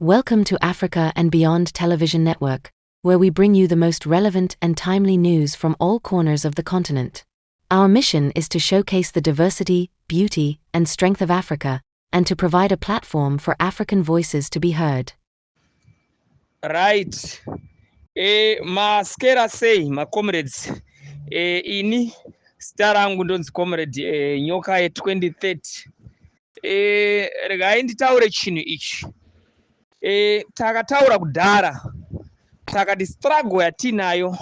Welcome to Africa and Beyond Television Network, where we bring you the most relevant and timely news from all corners of the continent. Our mission is to showcase the diversity, beauty, and strength of Africa, and to provide a platform for African voices to be heard. Right. Maskera sei, my comrades. Ini star angu ndonzi comrade nyoka ye 2030. Regai nditaure chinhu ichi. Takataura kudhara. Takati struggle yatinayo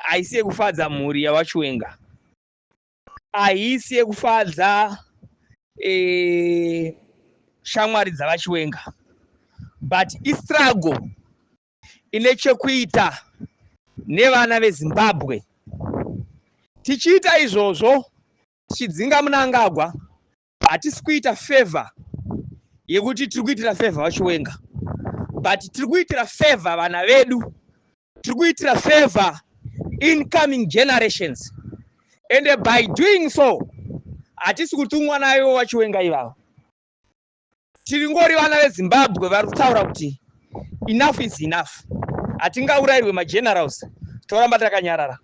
haisi yekufadza mhuri yavachiwenga. Haisi yekufadza shamwari dzavachiwenga. But istruggle ine chekuita nevana veZimbabwe. Tichiita izvozvo tichidzinga Mnangagwa, hatisi kuita favor yekuti tiri kuitira favor vachiwenga, but tiri kuitira favor vana vedu, tiri kuitira favor incoming generations, and by doing so hatisi kutumwa nayo vachiwenga ivavo. Tiri ngori vana veZimbabwe vari kutaura kuti enough is enough. Hatingaurayirwe magenerals toramba takanyarara,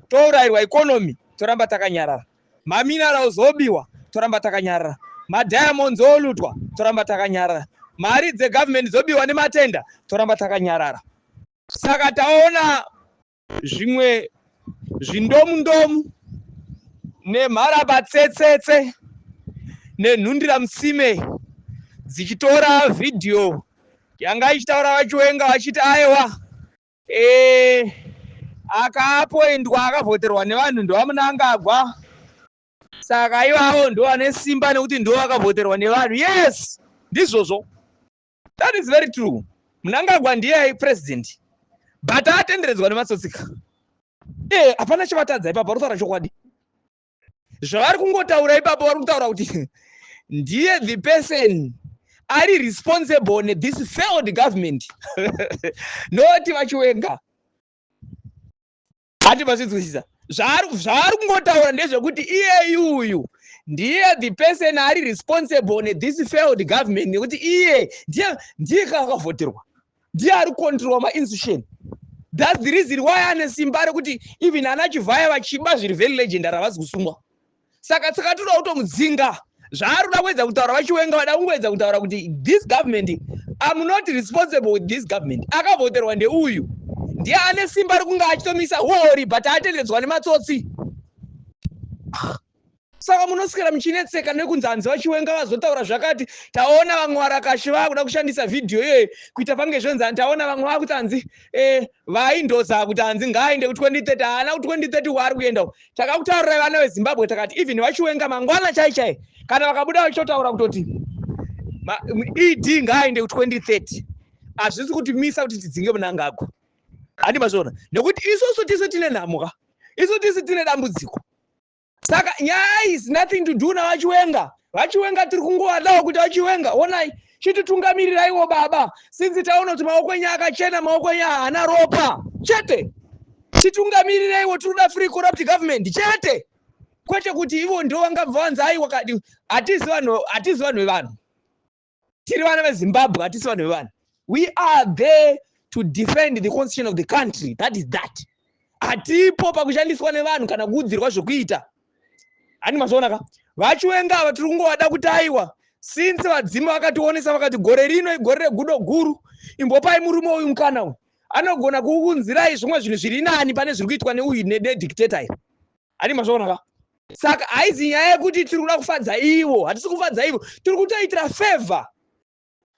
tourayirwa economy toramba takanyarara, maminerals obiwa toramba takanyarara, madiamonds olutwa toramba takanyarara, mari dzegovernment zobiwa nematenda toramba takanyarara. Saka taona zvimwe zvindomu nemharabatsetsetse nenhundira musime dzichitora video yanga ichitaura vachiwenga vachiti aiwa akapoindwa akavhoterwa nevanhu ndovaMnangagwa, saka ivavo ndo vane simba nekuti ndo vakavhoterwa nevanhu. Yes, ndizvozvo. That is very true. Mnangagwa ndiye president, but atenderedzwa nematsotsika. Hapana chavatadza ipapo, vari kutaura chokwadi. Zvavari kungotaura ipapo vari kutaura kuti ndiye the person ari responsible ne this failed government. Noti vachiwenga. Hati vachizwisisa. Zvaari kungotaura ndezvekuti iye yuyu ndiye the person ari responsible ne this failed government, nekuti iye ndiye kakavhoterwa, ndiye ari control ma-institution. That's the reason why ane simba rekuti even ana Chivhaya vachiba zviri very legendary havasi kusungwa. Saka takatoda kutomudzinga. Zvaari kuda kuedza kutaura vachiwenga vada kungoedza kutaura kuti this government, I'm not responsible with this government. Akavhoterwa ndeuyu. Ndiye ane simba rekunge achitomisa hori but atendedzwa nematsotsi. Saka munoswera muchinetseka nekunzi hanzi vachiwenga vazotaura zvakati. Taona vamwe varakashi vakuda kushandisa video iyoyo kuita pange zvonzi, taona vamwe vakuti hanzi vaindoza kuti hanzi ngaaende ku2030, haana ku2030 waari kuenda. Takakutaurirai vana veZimbabwe takati even vachiwenga mangwana chaichai kana vakabuda vachotaura kutoti ED ngaaende ku2030, hazvisi kutimisa kuti tidzinge Mnangagwa. Handi mazvona, nekuti isusu tise tine nhamuka, isu tise tine dambudziko. Saka nyaya is nothing to do navachiwenga. Vachiwenga tiri kungovadawo kuti vachiwenga onai chititungamirirayiwo baba, since taona kuti maoko enyu akachena, maoko enyu haana ropa chete. Chitungamiriraiwo, tiri kuda free corrupt government chete, kwete kuti ivo ndo vangabva vanzi aiwa kadi. Hatisi vanhu vevanhu, tiri vana veZimbabwe, hatisi vanhu vevanhu. We are there to defend the constitution of the country. That is that. Hatipo pakushandiswa nevanhu kana kuudzirwa zvokuita. Handi mazvaona ka? Vachiwenga ava tiri kungovada kuti aiwa, since vadzima vakationesa vakati gore rino igore regudo guru, imbopai murume uyu mukana uyu, anogona kukunzirai zvimwe zvinhu zviri nani pane zviri kuitwa neuyu nedictator iyo. Handi mazvaona ka? Saka haizi nyaya yekuti tiri kuda kufadza ivo, hatisi kufadza ivo, tiri kutoitira favor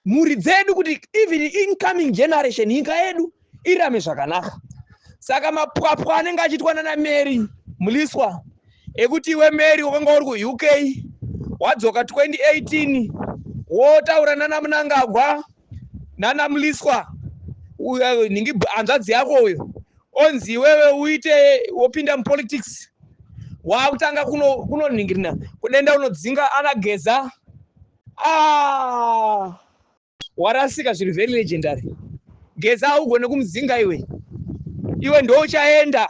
mhuri dzedu kuti even incoming generation nyika yedu irame zvakanaka. Saka mapwapwa anenge achiitwa nana Mary Muliswa ekuti iwe Mary wakanga uri kuUK wadzoka 2018 wotaura nana Mnangagwa nana Muliswa, ningi hanzvadzi yako uyo onzi wewe uite wopinda mupolitics, wakutanga kunoningirina kudenda unodzinga anageza. Warasika zviri very legendary. Geza ugone kumudzinga iwe ndo uchaenda.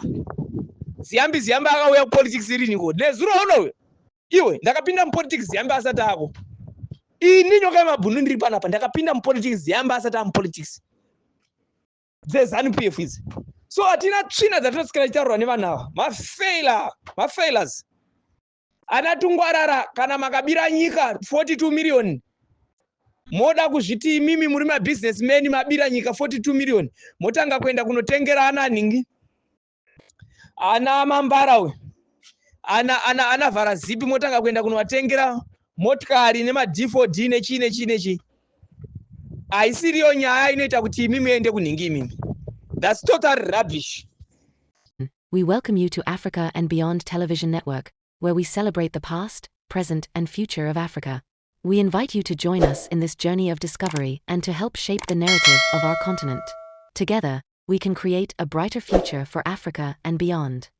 Ziyambi akauya kupolitics iriniko nezuro unowe iwe ndakapinda mupolitics Ziyambi asati ako. ini nyoka yemabhunu ndiri panapa ndakapinda mupolitics yamba asati amupolitics dzeZANU-PF idzi. So hatina tsvina dzatinosikira chitaurwa nevanhu ava, mafailers. Ana Tungwarara kana makabira nyika 42 million. Moda kuzviti imimi muri mabusinessmen mabira nyika 42 million. Motanga kuenda kunotengera ana ningi. Ana Mambara we. Ana Vharazipi motanga kuenda kunowatengera motikari nema-D4D nechi. Aisiriyo nyaya inoita kuti imimi ende kunhingi imimi. That's total rubbish. We welcome you to Africa and Beyond Television Network, where we celebrate the past, present, and future of Africa. We invite you to join us in this journey of discovery and to help shape the narrative of our continent. Together, we can create a brighter future for Africa and beyond.